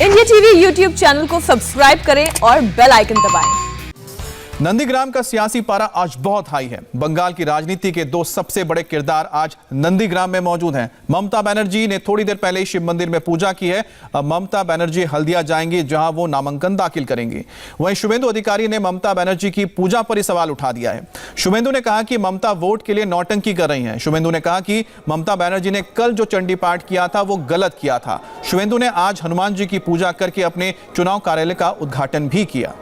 India TV YouTube channel को subscribe करें और बेल आइकन दबाएं। नंदीग्राम का सियासी पारा आज बहुत हाई है। बंगाल की राजनीति के दो सबसे बड़े किरदार आज नंदीग्राम में मौजूद हैं। ममता बनर्जी ने थोड़ी देर पहले ही शिव मंदिर में पूजा की है। अब ममता बनर्जी हल्दिया जाएंगी, जहां वो नामांकन दाखिल करेंगी। वहीं शुभेंदु अधिकारी ने ममता बनर्जी की पूजा पर ही सवाल उठा दिया है। शुभेंदु ने कहा कि ममता वोट के लिए नौटंकी कर रही हैं। शुभेंदु ने कहा कि ममता बनर्जी ने कल जो चंडी पाठ किया था वो गलत किया था। शुभेंदु ने आज हनुमान जी की पूजा करके अपने चुनाव कार्यालय का उद्घाटन भी किया।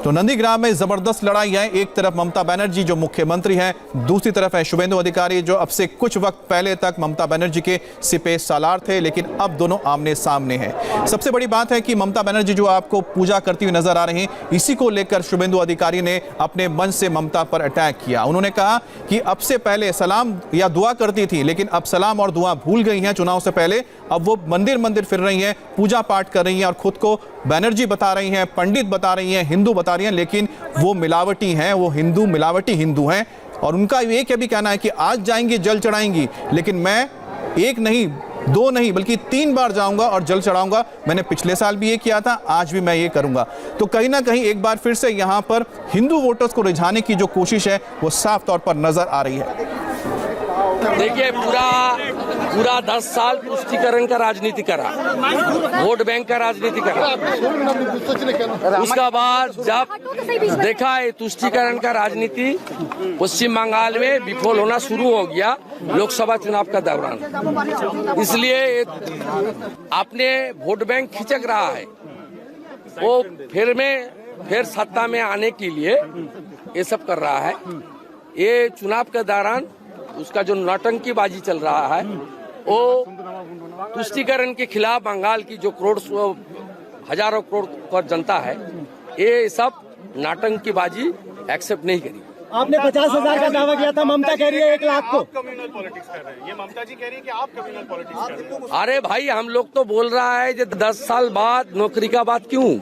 तो नंदीग्राम में जबरदस्त लड़ाई है। एक तरफ ममता बनर्जी जो मुख्यमंत्री हैं, दूसरी तरफ है शुभेंदु अधिकारी जो अब से कुछ वक्त पहले तक ममता बनर्जी के सिपह सालार थे, लेकिन अब दोनों आमने सामने हैं। सबसे बड़ी बात है कि ममता बनर्जी जो आपको पूजा करती हुई नजर आ रही हैं, इसी को लेकर शुभेंदु अधिकारी ने अपने मन से ममता पर अटैक किया। उन्होंने कहा कि अब से पहले सलाम या दुआ करती थी, लेकिन अब सलाम और दुआ भूल गई हैं। चुनाव से पहले अब वो मंदिर मंदिर फिर रही हैं, पूजा पाठ कर रही हैं और खुद को बनर्जी बता रही हैं, पंडित बता रही हैं, हिंदू बता रही हैं, लेकिन वो मिलावटी हैं, वो हिंदू मिलावटी हिंदू हैं। और उनका ये क्या भी कहना है कि आज जाएंगी जल चढ़ाएंगी, लेकिन मैं एक नहीं दो नहीं बल्कि 3 बार जाऊंगा और जल चढ़ाऊंगा। मैंने पिछले साल भी ये किया था, आज भी मैं ये करूंगा। तो कहीं ना कहीं एक बार फिर से यहां पर हिंदू वोटर्स को रिझाने की जो कोशिश है वो साफ तौर पर नजर आ रही है। देखिए, पूरा 10 साल तुष्टीकरण का राजनीति करा, वोट बैंक का राजनीति करा। उसका बाद जब देखा है तुष्टीकरण का राजनीति पश्चिम बंगाल में विफल होना शुरू हो गया लोकसभा चुनाव का दौरान, इसलिए अपने वोट बैंक खिंचक रहा है। वो फिर सत्ता में आने के लिए ये सब कर रहा है। ये चुनाव के दौरान उसका जो नौटंकीबाजी चल रहा है वो तुष्टीकरण के खिलाफ बंगाल की जो हजारों करोड़ पर जनता है, ये सब नौटंकीबाजी एक्सेप्ट नहीं करी। आपने 50,000 का दावा किया था, ममता कह रही है 1 लाख को। कम्युनल पॉलिटिक्स कर रहे हैं, ये ममता जी कह रही है कि आप कम्युनल पॉलिटिक्स कर रहे हैं। अरे भाई, हम लोग तो बोल रहा है कि 10 साल बाद नौकरी का बात क्यों?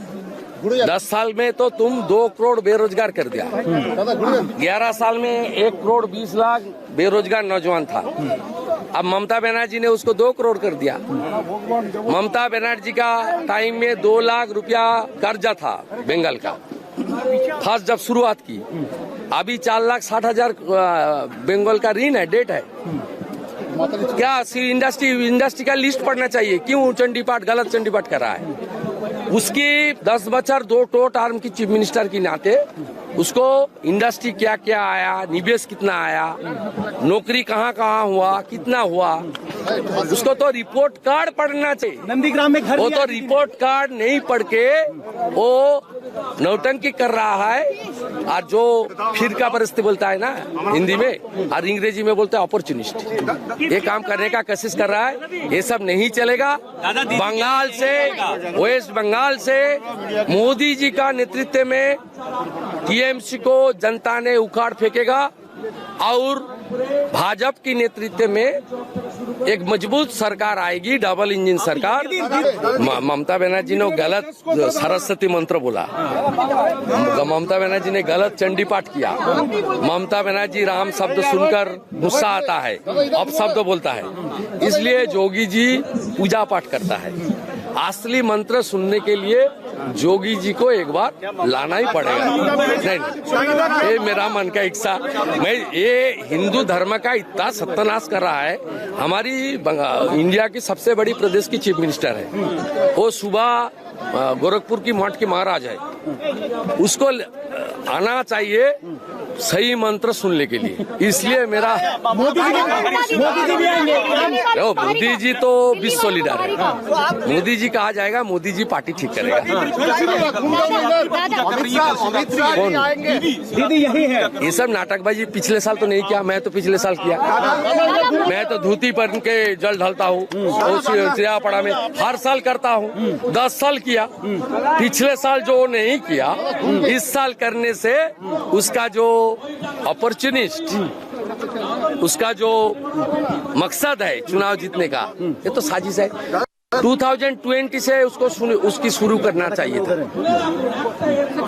10 साल में तो तुम 2 करोड़ बेरोजगार कर दिया। 11 साल में 1 करोड़ 20 लाख बेरोजगार नौजवान था। अब ममता बनर्जी ने उसको 2 करोड़ कर दिया। ममता बनर्जी का टाइम में 2 लाख रुपया कर्जा था बंगाल का, फर्स्ट जब शुरुआत की। अभी 4,60,000 बंगाल का ऋण है, डेट है। क्या इंडस्ट्री का लिस्ट पढ़ना चाहिए? क्यों चंडीपाठ गलत चंडीपाठ कर रहा है? उसकी 10 बछर 2 टर्म की चीफ मिनिस्टर की नाते उसको इंडस्ट्री क्या क्या आया, निवेश कितना आया, नौकरी कहाँ कहाँ हुआ, कितना हुआ, उसको तो रिपोर्ट कार्ड पढ़ना चाहिए। नंदीग्राम में घर वो तो रिपोर्ट कार्ड नहीं पढ़ के वो नौटंकी कर रहा है। और जो फिर का परिस्थिति बोलता है ना हिंदी में, और अंग्रेजी में बोलते हैं अपॉर्चुनिस्ट, ये काम करने का कोशिश कर रहा है। ये सब नहीं चलेगा। बंगाल से, वेस्ट बंगाल से मोदी जी का नेतृत्व में टीएमसी को जनता ने उखाड़ फेंकेगा और भाजपा की नेतृत्व में एक मजबूत सरकार आएगी, डबल इंजन सरकार। ममता बनर्जी ने गलत सरस्वती मंत्र बोला, ममता बनर्जी ने गलत चंडी पाठ किया। ममता बनर्जी राम शब्द सुनकर गुस्सा आता है, अब शब्द बोलता है, इसलिए जोगी जी पूजा पाठ करता है। असली मंत्र सुनने के लिए जोगी जी को एक बार लाना ही पड़ेगा। नहीं, ये मेरा मन का इच्छा। मैं ये हिंदू धर्म का इतना सत्यानाश कर रहा है। हमारी इंडिया की सबसे बड़ी प्रदेश की चीफ मिनिस्टर है, वो सुबह गोरखपुर की मठ की महाराज है, उसको आना चाहिए सही मंत्र सुनने के लिए। इसलिए मेरा मोदी जी भी आएंगे। मोदी जी तो विश्व लीडर है, मोदी जी कहा जाएगा, मोदी जी पार्टी ठीक करेगा। दीदी यही है। ये सब नाटकबाजी पिछले साल तो नहीं किया, मैं तो पिछले साल किया। मैं तो धोती पहन के जल ढलता हूँ श्रेयापड़ा में, हर साल करता हूँ। 10 साल किया। पिछले साल जो नहीं किया, इस साल करने से उसका जो अपॉर्चुनिस्ट, उसका जो मकसद है चुनाव जीतने का, ये तो साजिश है। 2020 से उसकी शुरू करना चाहिए था।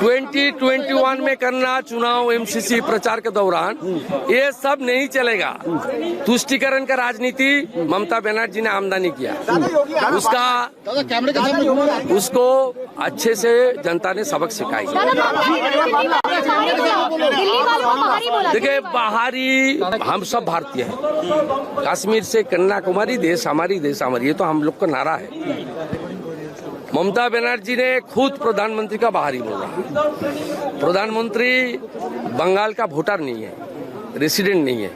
2021 में करना चुनाव एमसीसी प्रचार के दौरान, ये सब नहीं चलेगा। तुष्टीकरण का राजनीति ममता बनर्जी ने आमदनी किया, उसको अच्छे से जनता ने सबक सिखाई। देखिए, बाहरी हम सब भारतीय हैं, कश्मीर से कन्याकुमारी, देश हमारी, देश हमारी, ये तो हम लोग का नारा है। ममता बनर्जी ने खुद प्रधानमंत्री का बाहरी बोला। प्रधानमंत्री बंगाल का वोटर नहीं है, रेसिडेंट नहीं है।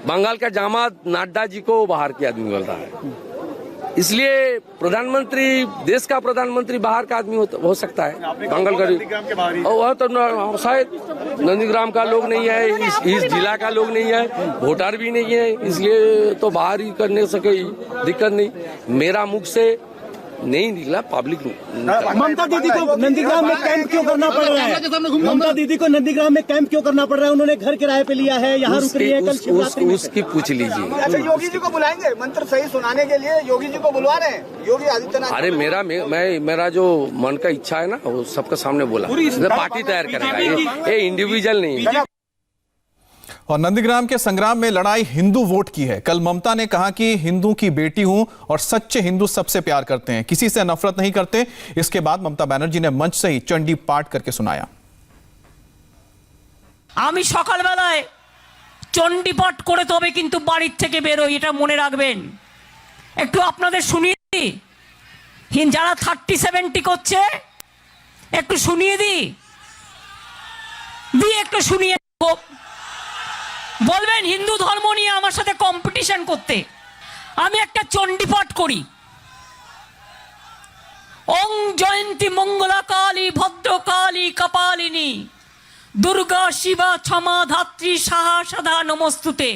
बंगाल का जामात नड्डा जी को बाहर के आदमी बोल रहा है। इसलिए प्रधानमंत्री, देश का प्रधानमंत्री बाहर का आदमी हो सकता है। बंगाल का वह तो शायद नंदीग्राम का लोग नहीं है, इस जिला का लोग नहीं है, वोटर भी नहीं है, इसलिए तो बाहर ही करने से कोई दिक्कत नहीं। मेरा मुख से नहीं निकला, पब्लिक। ममता दीदी को नंदीग्राम में कैंप क्यों करना पड़ रहा है? ममता दीदी को नंदीग्राम में कैंप क्यों करना पड़ रहा है? उन्होंने घर किराए पे लिया है, यहाँ रुक रही है, कल शिवरात्रि में। उसकी पूछ लीजिए। अच्छा, योगी जी को बुलाएंगे मंत्र सही सुनाने के लिए? योगी जी को बुलवा रहे हैं योगी आदित्यनाथ। अरे मेरा जो मन का इच्छा है ना, वो सबके सामने बोला। पार्टी तैयार करेगा, ये इंडिविजुअल नहीं है। और नंदीग्राम के संग्राम में लड़ाई हिंदू वोट की है। कल ममता ने कहा कि हिंदू की बेटी हूं और सच्चे हिंदू सबसे प्यार करते हैं, किसी से नफरत नहीं करते। इसके बाद ममता बनर्जी ने मंच से ही चंडी पाठ करके सुनाया। আমি সকালবেলায় চণ্ডী পাঠ করে তবে কিন্তু বাড়ির থেকে বের হই, এটা মনে রাখবেন। একটু আপনাদের শুনিয়ে দিই, যারা 30-70 করছে একটু শুনিয়ে দিই, একটু শুনিয়ে বলবেন হিন্দু ধর্ম নিয়ে আমার সাথে কম্পিটিশন করতে। আমি একটা চণ্ডী পাঠ করি। ওং জয়ন্তী মঙ্গলা কালী ভদ্রকালী কপালিনী দুর্গা শিবা ক্ষমা ধাত্রী সাহা সদা নমস্তুতে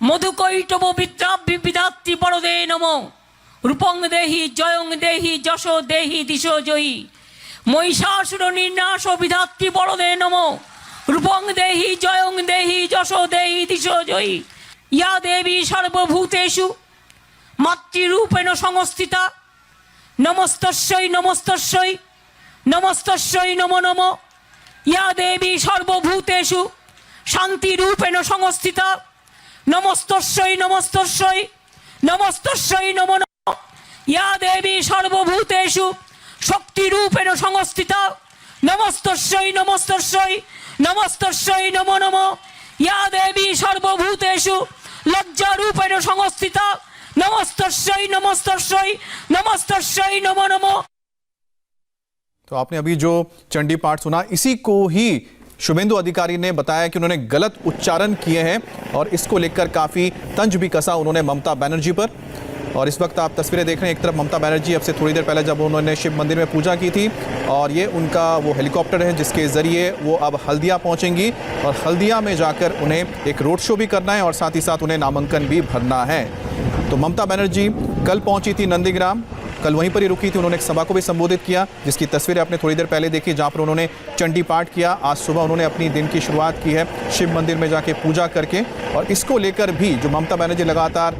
মধুকৈটব বিদ্রাভ্যি বিধাত্রী বড়দে নমো রূপং দেহি জয়ং দেহি যশো দেহি দিশো জয়ী মহিষাসুর নির্নাশ বিধাত্রী বড়দে নমো রূপং দেহি জয়ং দেহি যশো দেহি দিশো জয়ী ইয়া দেবী সর্বভূতেষু মাতৃরূপেণ সংস্থিতা নমস্তস্যৈ নমস্তস্যৈ নমস্তস্যৈ নমো নমো ইয়া দেবী সর্বভূতেষু শান্তিরূপেণ সংস্থিতা নমস্তস্যৈ নমস্তস্যৈ নমস্তস্যৈ নমো নমো ইয়া দেবী সর্বভূতেষু শক্তিরূপেণ সংস্থিতা নমস্তস্যৈ নমস্তস্যৈ নমস্তস্যৈ নমো নমো ইয়া দেবী সর্বভূতেষু লজ্জারূপেণ সংস্থিতা নমস্তস্যৈ নমস্তস্যৈ নমস্তস্যৈ নমো নমো। तो आपने अभी जो चंडी पाठ सुना, इसी को ही शुभेंदु अधिकारी ने बताया कि उन्होंने गलत उच्चारण किए हैं और इसको लेकर काफी तंज भी कसा उन्होंने ममता बनर्जी पर। और इस वक्त आप तस्वीरें देख रहे हैं, एक तरफ ममता बनर्जी अब से थोड़ी देर पहले जब उन्होंने शिव मंदिर में पूजा की थी, और ये उनका वो हेलीकॉप्टर है जिसके ज़रिए वो अब हल्दिया पहुंचेंगी और हल्दिया में जाकर उन्हें एक रोड शो भी करना है और साथ ही साथ उन्हें नामांकन भी भरना है। तो ममता बनर्जी कल पहुंची थी नंदीग्राम, कल वहीं पर ही रुकी थी। उन्होंने एक सभा को भी संबोधित किया जिसकी तस्वीरें आपने थोड़ी देर पहले देखी, जहां पर उन्होंने चंडी पाठ किया। आज सुबह उन्होंने अपनी दिन की शुरुआत की है शिव मंदिर में जाके पूजा करके, और इसको लेकर भी जो ममता बनर्जी लगातार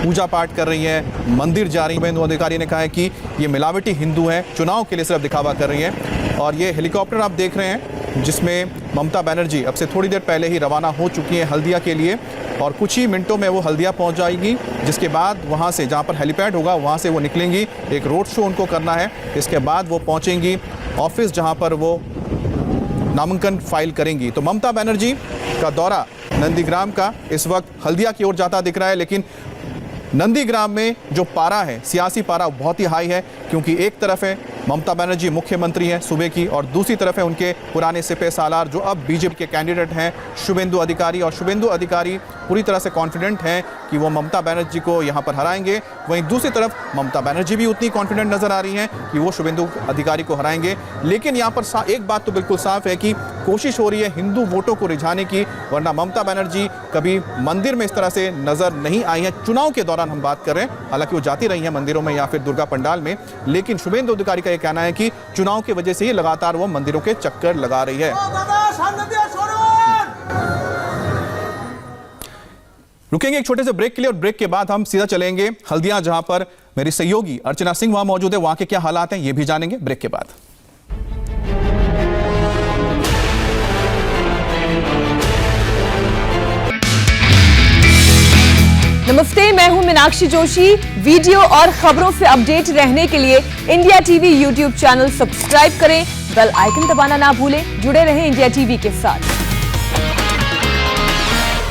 पूजा पाठ कर रही हैं, मंदिर जा रही हैं। शुभेंदु अधिकारी ने कहा है कि ये मिलावटी हिंदू हैं, चुनाव के लिए सिर्फ दिखावा कर रही हैं। और ये हेलीकॉप्टर आप देख रहे हैं जिसमें ममता बनर्जी अब से थोड़ी देर पहले ही रवाना हो चुकी हैं हल्दिया के लिए, और कुछ ही मिनटों में वो हल्दिया पहुंच जाएगी। जिसके बाद वहां से, जहां पर हेलीपैड होगा, वहां से वो निकलेंगी। एक रोड शो उनको करना है। इसके बाद वो पहुंचेंगी ऑफिस जहां पर वो नामांकन फाइल करेंगी। तो ममता बनर्जी का दौरा नंदीग्राम का इस वक्त हल्दिया की ओर जाता दिख रहा है, लेकिन नंदीग्राम में जो पारा है, सियासी पारा, बहुत ही हाई है, क्योंकि एक तरफ है ममता बनर्जी मुख्यमंत्री हैं सूबे की, और दूसरी तरफ है उनके पुराने सिपह सालार जो अब बीजेपी के कैंडिडेट हैं शुभेंदु अधिकारी। और शुभेंदु अधिकारी पूरी तरह से कॉन्फिडेंट हैं कि वो ममता बनर्जी को यहाँ पर हराएंगे। वहीं दूसरी तरफ ममता बनर्जी भी उतनी कॉन्फिडेंट नजर आ रही हैं कि वो शुभेंदु अधिकारी को हराएंगे। लेकिन यहाँ पर एक बात तो बिल्कुल साफ है कि कोशिश हो रही है हिंदू वोटों को रिझाने की, वरना ममता बनर्जी कभी मंदिर में इस तरह से नजर नहीं आई है। चुनाव के दौरान हम बात कर रहे हैं, हालांकि वो जाती रही हैं मंदिरों में या फिर दुर्गा पंडाल में, लेकिन शुभेंदु अधिकारी का यह कहना है कि चुनाव की वजह से ही लगातार वो मंदिरों के चक्कर लगा रही है। रुकेंगे एक छोटे से ब्रेक के लिए और ब्रेक के बाद हम सीधा चलेंगे हल्दिया, जहां पर मेरी सहयोगी अर्चना सिंह वहां मौजूद है। वहां के क्या हालात हैं ये भी जानेंगे ब्रेक के बाद। नमस्ते, मैं हूं मीनाक्षी जोशी। वीडियो और खबरों से अपडेट रहने के लिए India TV YouTube channel subscribe करें, बेल आइकन दबाना ना भूलें। जुड़े रहें इंडिया टीवी के साथ।